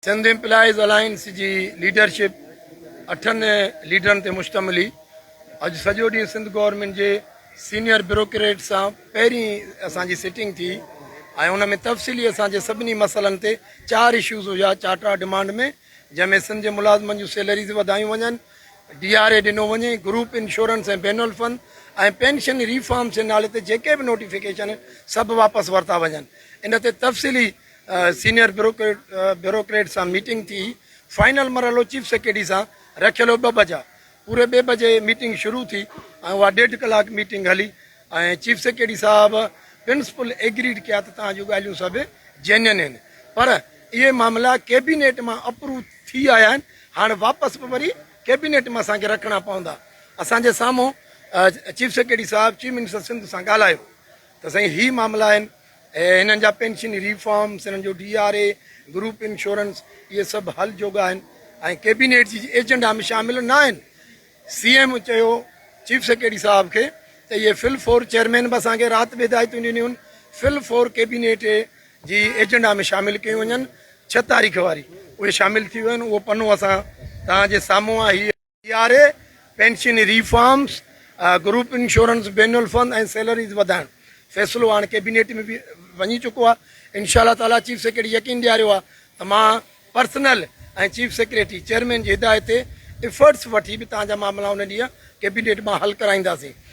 Sindh employees alliance जी leadership 8 लीडरनि ते मुश्तमिल हुई। अॼु सॼो ॾींहुं सिंध गवर्नमेंट जे सीनियर ब्यूरोक्रेट सां पहिरीं असांजी सिटिंग थी ऐं उन में तफ़सीली असांजे सभिनी मसइलनि ते 4 इशूज़ हुआ, 4 डिमांड में, जंहिंमें सिंध जे मुलाज़िमनि जूं सैलरीज़ वधायूं वञनि, DRA ॾिनो वञे, ग्रुप इंश्योरेंस ऐं बैनुअल फंड ऐं पेंशन रिफॉर्म्स जे नाले ते जेके बि नोटिफिकेशन सभु वापसि वरिता वञनि। इन ते तफ़सीली सीनियर ब्यूरोक्रेट सां मीटिंग थी। फाइनल मरहलो चीफ सेक्रेटरी सां रखियल हो 2 बजे, पूरे 2 बजे मीटिंग शुरू थी ऐं उहा 1.5 कलाक मीटिंग हली ऐं चीफ सेक्रेटरी साहब प्रिंसिपल एग्रीड कया त तव्हां जूं ॻाल्हियूं सभु जेन्युइन आहिनि, पर इहे मामला कैबिनेट मां अप्रूव थी आया आहिनि। हाणे वापसि बि वरी कैबिनेट में असांखे रखणा पवंदा। असांजे साम्हूं चीफ सेक्रेटरी साहब चीफ मिनिस्टर सिंध सां ॻाल्हायो त साईं ही मामला आहिनि, हिननि जा पेंशन रिफॉर्म्स, हिननि जो DRA, ग्रुप इंश्योरेंस, इहे सभु हल जोगा आहिनि ऐं कैबिनेट जी एजेंडा में शामिल न आहिनि। CM चयो चीफ सेक्रेटरी साहब खे त इहे फिल 4 चेयरमैन बि असांखे राति में हिदायतूं ॾिनियूं आहिनि, फिल 4 कैबिनेट जी एजेंडा में शामिल कयूं वञनि 6 तारीख़ वारी, उहे शामिल थी वियूं आहिनि। उहो पनो असां तव्हांजे साम्हूं आहे। हीअ DRA, pension reforms, group insurance, benevolent fund ऐं सैलरीज़ वधाइणु फ़ैसिलो हाणे कैबिनेट में बि वञी चुको आहे। इंशाअल्लाह ताला चीफ सेक्रेटरी यकीन ॾियारियो आहे त मां पर्सनल ऐं चीफ सेक्रेटरी चेयरमैन जी हिदायत ते एफर्ट्स वठी बि तव्हांजा मामला उन ॾींहुं कैबिनेट मां हल कराईंदासीं।